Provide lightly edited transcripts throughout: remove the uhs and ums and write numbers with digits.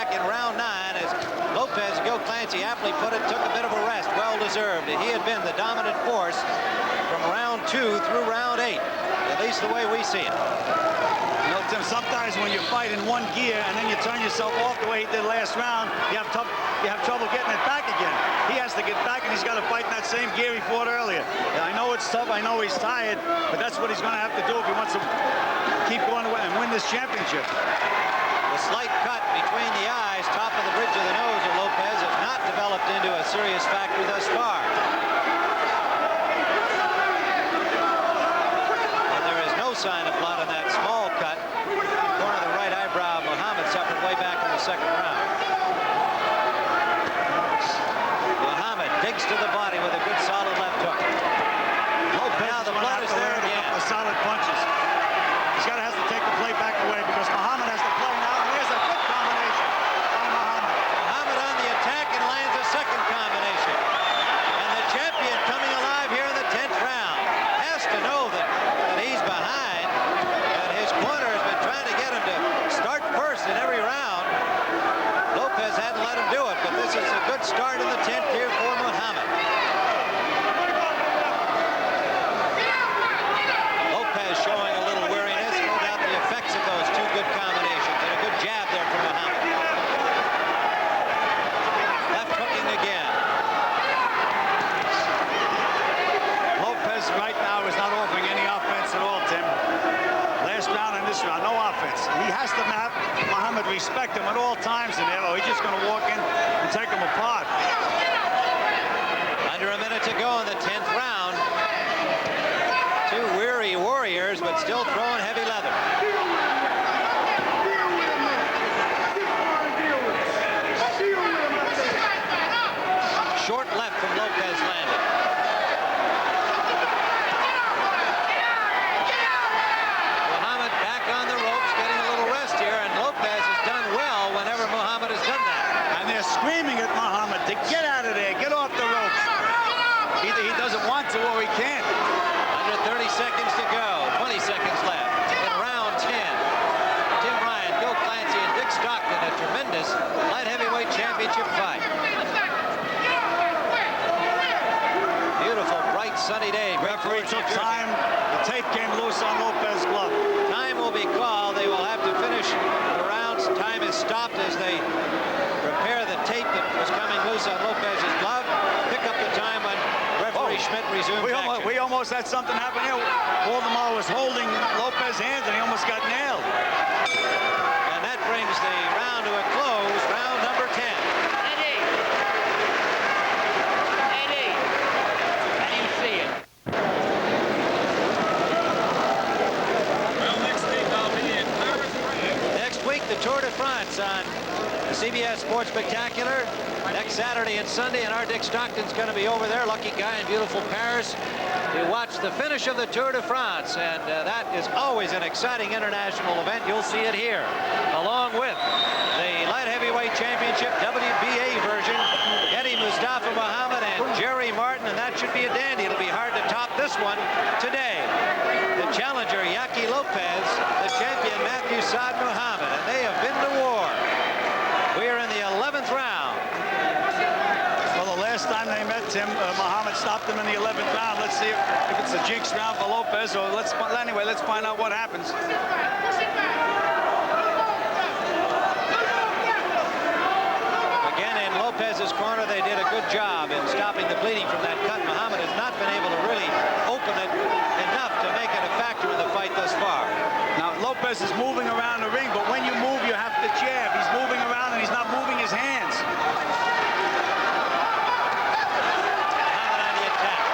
back in round 9 as Lopez, Gil Clancy aptly put it, took a bit of a rest, well-deserved. He had been the dominant force from round 2 through round 8, at least the way we see it. You know, Tim, sometimes when you fight in one gear and then you turn yourself off the way he did last round, you have trouble getting it back again. He has to get back, and he's got to fight in that same gear he fought earlier. I know it's tough. I know he's tired, but that's what he's going to have to do if he wants to keep going away and win this championship. The slight cut between the eyes, top of the bridge of the nose of Lopez, has not developed into a serious factor thus far. And there is no sign of blood on that small cut. Corner of the right eyebrow, Muhammad suffered way back in the second round. Muhammad digs to the body with a good solid left hook. Lopez, now the blood is there again. A solid punches. He's got to have to take the play back away because Muhammad has to play now. And there's a good combination by Muhammad. Muhammad on the attack and lands a second combination. And the champion coming alive here in the 10th round has to know that he's behind. And his corner has been trying to get him to start first in every round. Lopez hadn't let him do it, but this is a good start in the 10th here for Muhammad. Lopez showing a little weariness, no doubt the effects of those two good combinations, and a good jab there from Muhammad. Left hooking again. Lopez right now is not offering any offense at all, Tim. Last round and this round, no offense. He has to have Muhammad respect him at all times in there, or he's just going to walk in and take him apart. Under a minute to go in the 10th round. Two weary warriors, but still throwing heavy leather. Short left from Lopez landed. Muhammad back on the ropes, getting a little rest here, and Lopez has done well whenever Muhammad has done that. And they're screaming at Muhammad to get out of there, get off the ropes. Either he doesn't want to or he can't. Under 30 seconds to go, 20 seconds left in round 10. Tim Ryan, Gil Clancy, and Dick Stockton, a tremendous light heavyweight championship fight. Beautiful, bright, sunny day. Referee took time. The tape came loose on Lopez's glove. Time will be called. They will have to finish the rounds. Time is stopped as they prepare the tape that was coming loose on Lopez's glove. Pick up the time when referee Schmidt resumes action. We almost had something happen here. Waldemar was holding Lopez's hands and he almost got nailed. And that brings the round to a close. Round number 10. The Tour de France on the CBS Sports Spectacular next Saturday and Sunday, and our Dick Stockton's going to be over there, lucky guy in beautiful Paris, to watch the finish of the Tour de France, and that is always an exciting international event. You'll see it here, along with the light heavyweight championship WBA version, Eddie Mustafa Muhammad and Jerry Martin, and that should be a dandy. It'll be hard to top this one today. The challenger, Yaqui Lopez, the champion, Matthew Saad Muhammad, and they have been to war. We are in the 11th round. Well, the last time they met, Tim, Muhammad stopped him in the 11th round. Let's see if it's a jinx round for Lopez, or anyway, let's find out what happens. Again, in Lopez's corner, they did a good job in stopping the bleeding from that cut. Muhammad has not been able to really open it enough to make it a factor in the fight thus far. Now, Lopez is moving around the ring, but when you move, you have to jab. He's moving around, and he's not moving his hands. Muhammad on the attack.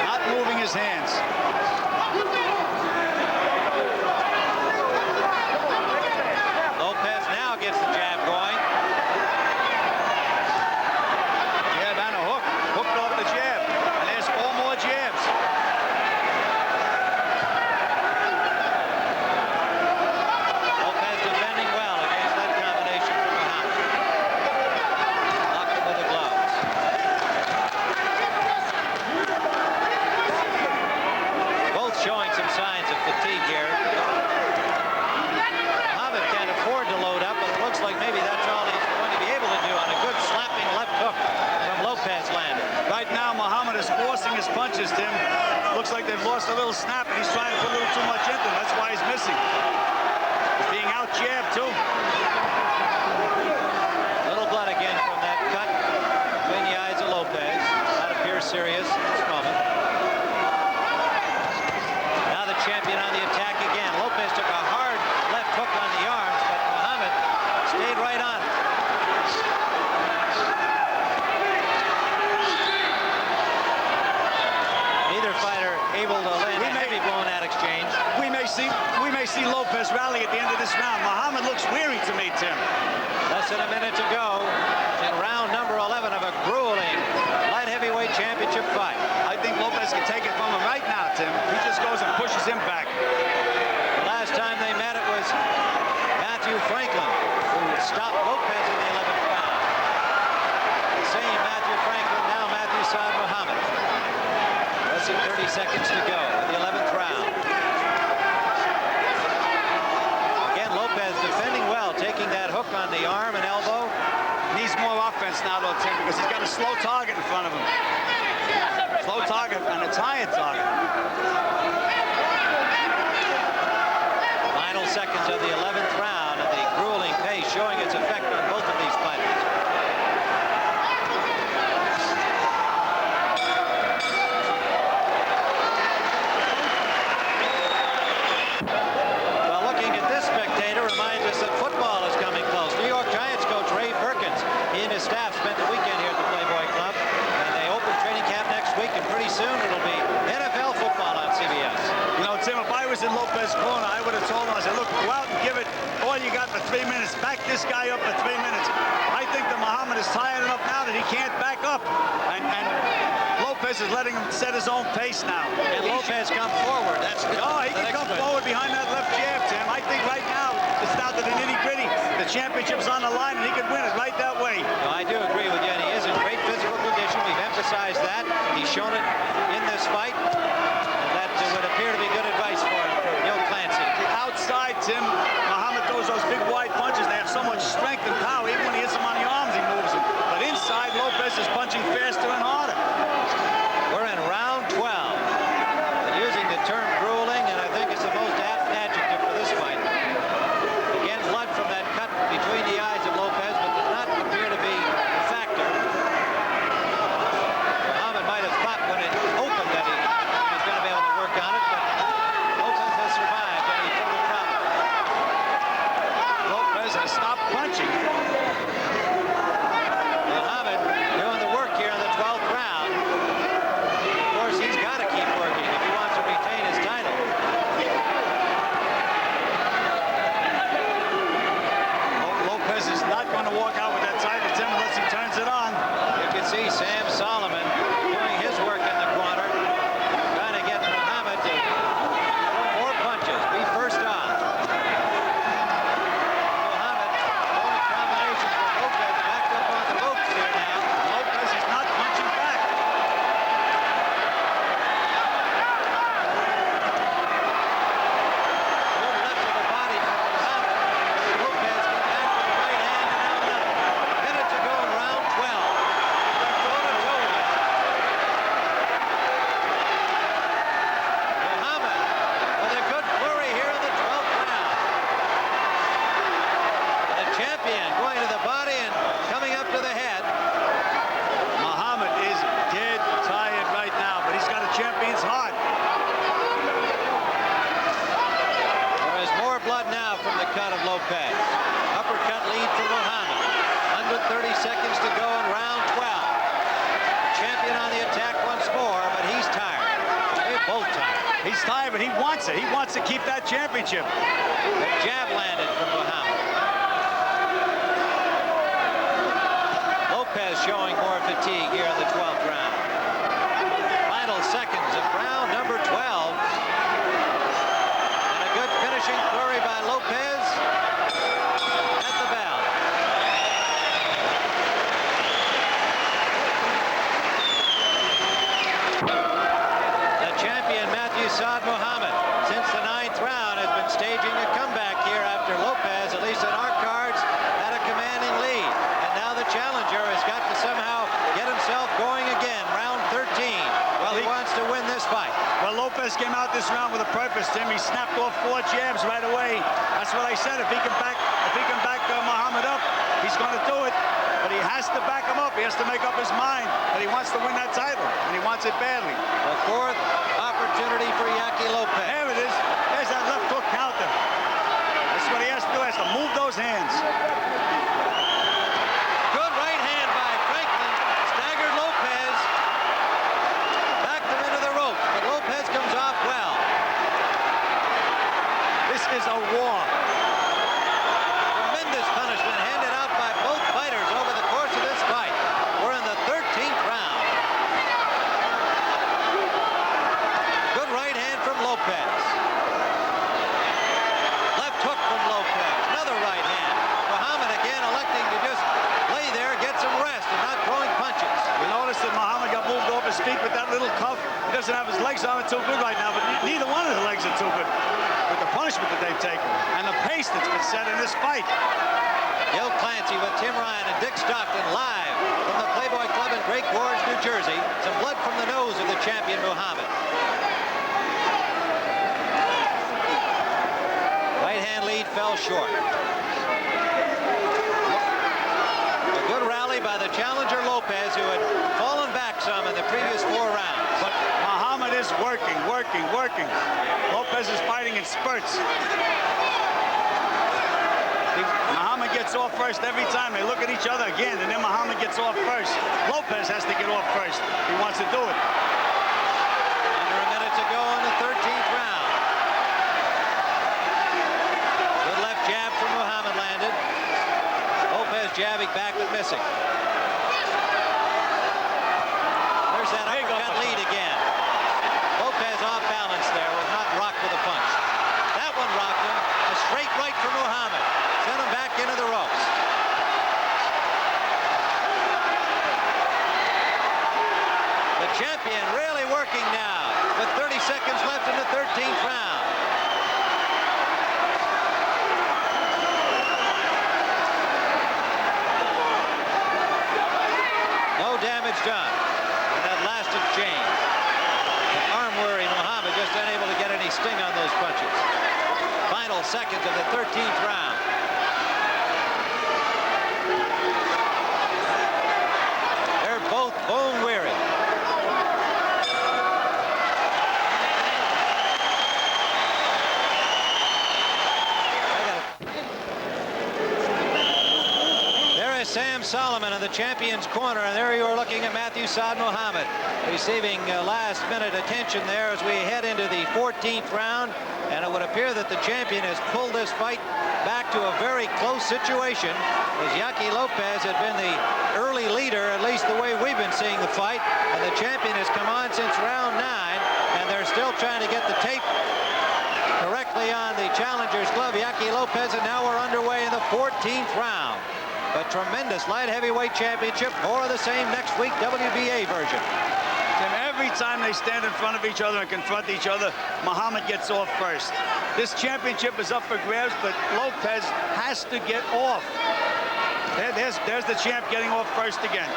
Not moving his hands. Lopez now gets the jab going. Jab and a hook. Hooked off the jab. And there's 4 more jabs. signs of fatigue here. Muhammad can't afford to load up, but it looks like maybe that's all he's going to be able to do on a good slapping left hook from Lopez landed. Right now, Muhammad is forcing his punches, Tim. Looks like they've lost a little snap, and he's trying to put a little too much into them. That's why he's missing. He's being out-jabbed, too. Little blood again from that cut between the eyes of Lopez. That appears serious at this moment. Now the champion on the attack again. Lopez took a hard left hook on the arms, but Muhammad stayed right on it. Neither fighter able to land a heavy blow in that exchange. We may see Lopez rally at the end of this round. Muhammad looks weary to me, Tim. Less than a minute to go in round number 11 of a grueling light heavyweight championship fight. I think Lopez can take it from him right now, Tim. He just goes and pushes him back. The last time they met, it was Matthew Franklin who stopped Lopez in the 11th round. The same Matthew Franklin, now Matthew Saad Muhammad. Less than 30 seconds to go in the 11th round. Again, Lopez defending well, taking that hook on the arm and elbow. Needs more offense now, though, Tim, because he's got a slow target in front of him. Slow target and a tired target. Final seconds of the 11th round, and the grueling pace showing its effect on both of these fighters. Well, looking at this spectator reminds us that football is coming close. New York Giants coach Ray Perkins, he and his staff spent the weekend here at the Playboy Club, and they open training camp next week, and pretty soon it'll be NFL football on CBS. You know, Tim, if I was in Lopez's corner, I would have told him, I said, look, go out and give it all you got for 3 minutes. Back this guy up for 3 minutes. I think that Muhammad is tired enough now that he can't back up. And Lopez is letting him set his own pace now. And Lopez come forward. That's good. Oh, he can come forward behind that left jab, Tim. I think right now it's down to the nitty-gritty. The championship's on the line, and he could win it right that way. No, I do agree with you, and he is in great physical condition. We've emphasized that. He's shown it in this fight. And that would appear to be good advice for him from Neil Clancy. Outside, Tim, Muhammad throws those big wide punches. They have so much strength and power. Even when he hits them on the arms, he moves them. But inside, Lopez is punching faster and harder. We're in round 12. And using the term grueling, and I think it's the most apt adjective for this fight. Again, blood from that cut between the eyes of Lopez, but does not appear to be a factor. Muhammad might have thought when it opened that he was going to be able to work on it, but Lopez has survived any further problem. Lopez has stopped punching. Muhammad doing the work here in the 12th round. Of course, he's got to keep working if he wants to retain his title. Lopez is not going to walk out with that title, Tim, unless he turns it on. You can see Sam Solomon doing his work in the corner, trying to get Muhammad to throw more punches, be first on. Muhammad throwing combinations with Lopez backed up on the ropes here now. Lopez is not punching back. Good left to the body from Muhammad. Lopez get back with the right hand and now another. Minute to go in round 12. They're toe-to-toe again. Muhammad with a good flurry here in the 12th round. The champion going to the body and coming up to the head. Muhammad is dead tired right now, but he's got a champion's heart. There is more blood now from the cut of Lopez. Uppercut lead for Muhammad. Under 30 seconds to go in round 12. Champion on the attack once more, but he's tired. They're both tired. He's tired, but he wants it. He wants to keep that championship. The jab landed from Muhammad. Lopez showing more fatigue here in the 12th round. Final seconds of round number 12. And a good finishing flurry by Lopez at the bell. The champion, Matthew Saad Muhammad, since the 9th round, has been staging a comeback here after Lopez, at least in our cards, had a commanding lead. And now the challenger has got to somehow get himself going again. Round 13. Well, he wants to win this fight. Well, Lopez came out this round with a purpose, Tim. He snapped off 4 jabs right away. That's what I said. If he can back Muhammad up, he's going to do it. But he has to back him up. He has to make up his mind that he wants to win that title, and he wants it badly. The 4th opportunity for Yaqui Lopez. There it is. There's that left hook counter. That's what he has to do. He has to move those hands. Good right hand by Franklin. Staggered Lopez. Backed him into the ropes, but Lopez comes off well. This is a war. Tremendous punishment handed out by both fighters over the course of this fight. We're in the 13th round. Good right hand from Lopez. Left hook from Lopez. Another right hand. Muhammad again electing to just lay there, get some rest, and not throwing punches. You notice that Muhammad got moved off his feet with that little cuff. He doesn't have his legs on it too good right now, but neither one of his legs are too good with the punishment that they've taken and the pace that's been set in this fight. Gil Clancy with Tim Ryan and Dick Stockton live from the Playboy Club in Great Gorge, New Jersey. Some blood from the nose of the champion, Muhammad. Right hand lead fell short. A good rally by the challenger Lopez, who had fallen back some in the previous 4 rounds. But Muhammad is working. Lopez is fighting in spurts. Muhammad gets off first every time. They look at each other again, and then Muhammad gets off first. Lopez has to get off first. He wants to do it. Under a minute to go in the 13th round. Good left jab from Muhammad landed. Lopez jabbing back but missing. There's that uppercut lead again. Lopez off balance there, was not rocked with a punch. That one rocked him. A straight right from Muhammad. Sent him back into the ropes. The champion really working now with 30 seconds left in the 13th round. No damage done in that last exchange. Arm-weary Muhammad just unable to get any sting on those punches. Final seconds of the 13th round. They're both bone-weary. There is Sam Solomon in the champion's corner, and there you are looking at Matthew Saad Muhammad receiving last-minute attention there as we head into the 14th round. And it would appear that the champion has pulled this fight back to a very close situation, as Yaqui Lopez had been the early leader, at least the way we've been seeing the fight. And the champion has come on since round 9, and they're still trying to get the tape correctly on the challenger's glove, Yaqui Lopez, and now we're underway in the 14th round. A tremendous light heavyweight championship. More of the same next week, WBA version. And every time they stand in front of each other and confront each other, Muhammad gets off first. This championship is up for grabs, but Lopez has to get off. There's the champ getting off first again.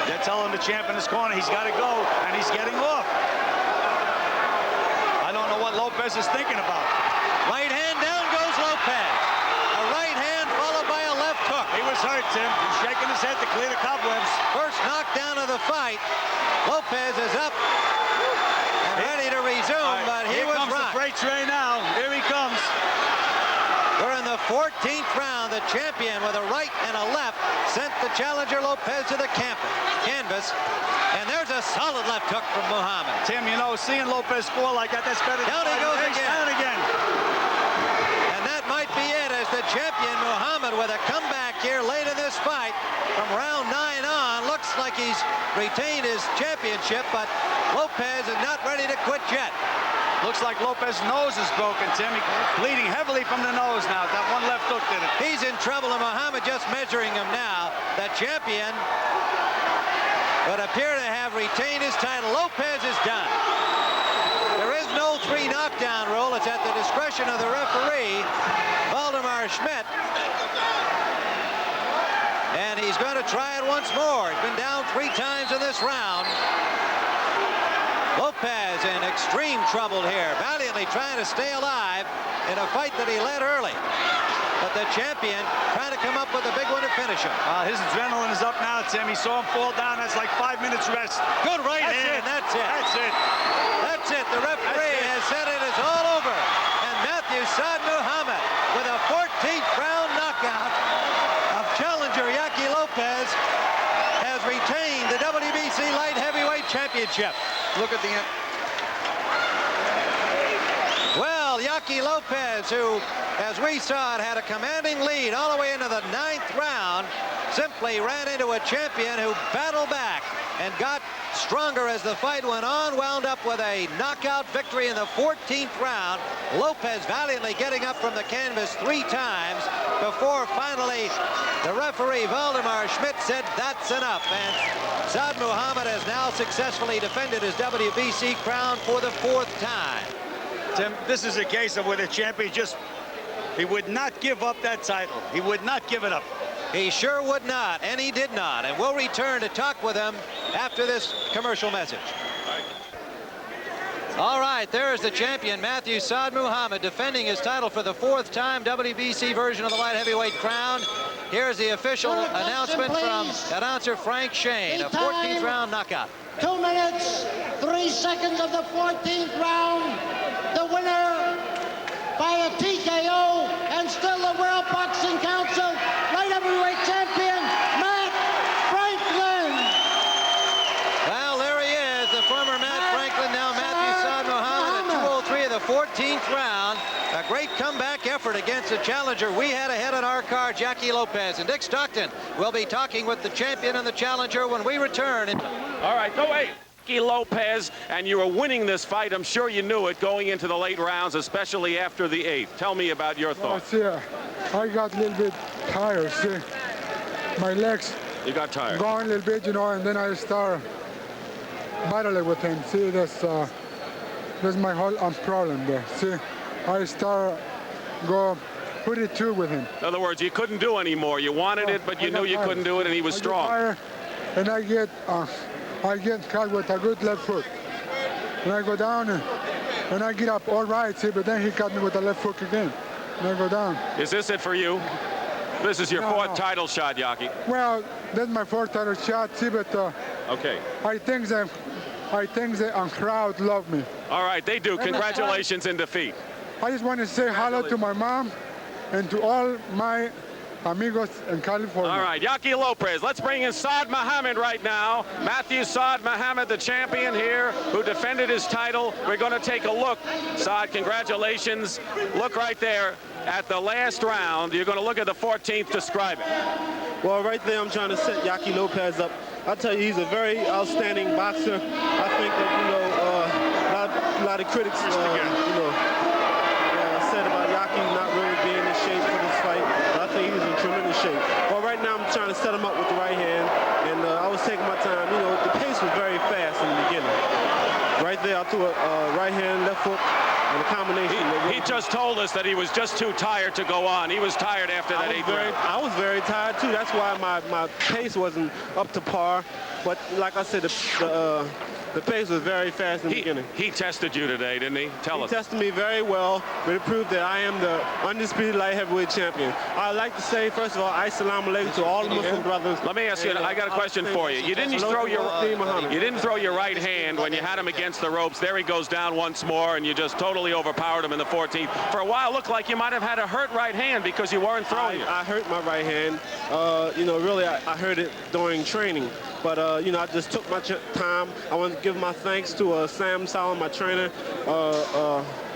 They're telling the champ in his corner he's got to go, and he's getting off. I don't know what Lopez is thinking about. Right hand, down goes Lopez. A right hand followed by a left hook. He was hurt, Tim. He's shaking his head to clear the cobwebs. First knockdown of the fight. Lopez is up and ready to resume, but he was rocked. Here comes the freight train now. Here he comes. We're in the 14th round. The champion with a right and a left sent the challenger Lopez to the canvas. And there's a solid left hook from Muhammad. Tim, you know, seeing Lopez fall like that, that's better. Down he goes again. Down again. And that might be it, as the champion Muhammad with a comeback here late in this fight from round 9 on. Looks like he's retained his championship, but Lopez is not ready to quit yet. Looks like Lopez's nose is broken, Tim. He's bleeding heavily from the nose now. That one left hook did it. He's in trouble, and Muhammad just measuring him now. The champion would appear to have retained his title. Lopez is done. There is no 3 knockdown rule. It's at the discretion of the referee, Valdemar Schmidt. And he's going to try it once more. He's been down 3 times in this round. Lopez in extreme trouble here, valiantly trying to stay alive in a fight that he led early. But the champion trying to come up with a big one to finish him. His adrenaline is up now, Tim. He saw him fall down. That's like 5 minutes rest. Good right hand. That's it. That's it. That's it. The referee has said it is all over. And Matthew Saad Muhammad with a 14th round knockout of challenger Yaqui Lopez has retained the WBC light heavyweight championship. Look at the end. Well, Yaqui Lopez, who, as we saw it, had a commanding lead all the way into the 9th round, simply ran into a champion who battled back and got stronger as the fight went on, wound up with a knockout victory in the 14th round. Lopez valiantly getting up from the canvas 3 times before finally the referee, Valdemar Schmidt, said that's enough. And Saad Muhammad has now successfully defended his WBC crown for the 4th time. Tim, this is a case of where the champion he would not give up that title. He would not give it up. He sure would not, and he did not. And we'll return to talk with him after this commercial message. All right, there's the champion, Matthew Saad Muhammad, defending his title for the 4th time, WBC version of the light heavyweight crown. Here's the official announcement from announcer Frank Shane, a 14th round knockout. 2 minutes, 3 seconds of the 14th round. The winner by a TKO, and still the World Boxing Council light heavyweight champion, Matt Franklin. Well, there he is, the former Matt Franklin, now Matthew Saad Muhammad at 2:03 of the 14th round. A great comeback effort against the challenger we had ahead on our card, Yaqui Lopez. And Dick Stockton will be talking with the champion and the challenger when we return. All right, go away. Yaqui Lopez, and you were winning this fight. I'm sure you knew it going into the late rounds, especially after the 8th. Tell me about your thoughts. Yeah, I got a little bit tired, see. My legs You got tired. going a little bit, you know, and then I start battling with him. See, that's my whole problem there. See, I start go pretty two with him. In other words, you couldn't do any more. You wanted it, but you knew you couldn't do it, and he was strong. Tired, and I get caught with a good left foot. And I go down and I get up all right, see, but then he caught me with the left foot again. And I go down. Is this it for you? This is your 4th title shot, Yaqui. Well, that's my 4th title shot, see, but Okay. I think the crowd love me. All right, they do. Congratulations in defeat. I just want to say hello to my mom and to all my amigos in California. All right, Yaqui Lopez. Let's bring in Saad Muhammad right now. Matthew Saad Muhammad, the champion here, who defended his title. We're going to take a look. Saad, congratulations. Look right there at the last round. You're going to look at the 14th. Describe it. Well, right there, I'm trying to set Yaqui Lopez up. I'll tell you, he's a very outstanding boxer. I think that, you know, a lot of critics, said about Yaqui not really being in shape for this fight. But I think he's in tremendous shape. Well, right now, I'm trying to set him up with the right hand, and I was taking my time. You know, the pace was very fast in the beginning. Right there, I threw a right hand, left hook, and a combination. He just told us that he was just too tired to go on. He was tired after that 8th round. I was very tired, too. That's why my pace wasn't up to par. But like I said, the pace was very fast in the beginning. He tested you today, didn't he? Tell us. He tested me very well, but it proved that I am the undisputed light heavyweight champion. I'd like to say, first of all, assalamu alaikum to all the Muslim brothers. Let me ask you, I got a question for you. You didn't throw your right hand when you had him against the ropes. There he goes down once more, and you just totally overpowered him in the 14th. For a while, it looked like you might have had a hurt right hand because you weren't throwing it. I hurt my right hand. You know, really, I hurt it during training. But, you know, I just took my time. I want to give my thanks to Sam Solomon, my trainer,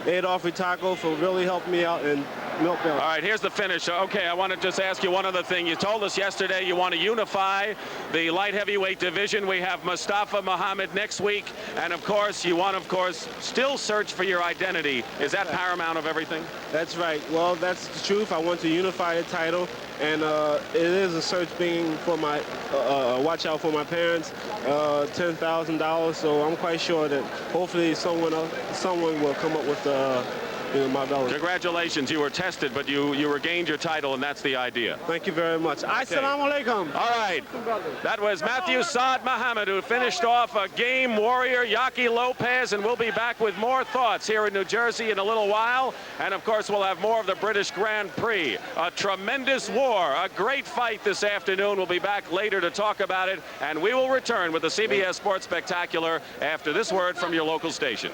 Adolf Ritaco, for really helping me out. And milk belt. All right, here's the finish. Okay, I want to just ask you one other thing. You told us yesterday you want to unify the light heavyweight division. We have Mustafa Muhammad next week, and of course, you want, of course, still search for your identity. Is that paramount of everything? That's right. Well, that's the truth. I want to unify the title, and it is a search being for my watch out for my parents. $10,000. So I'm quite sure that hopefully someone will come up with my belt. Congratulations, you were tested, but you regained your title, and that's the idea. Thank you very much. Assalamu alaikum. All right, that was Matthew Saad Muhammad, who finished off a game warrior, Yaqui Lopez, and we'll be back with more thoughts here in New Jersey in a little while. And of course, we'll have more of the British Grand Prix. A tremendous war, a great fight this afternoon. We'll be back later to talk about it, and we will return with the CBS Sports Spectacular after this word from your local station.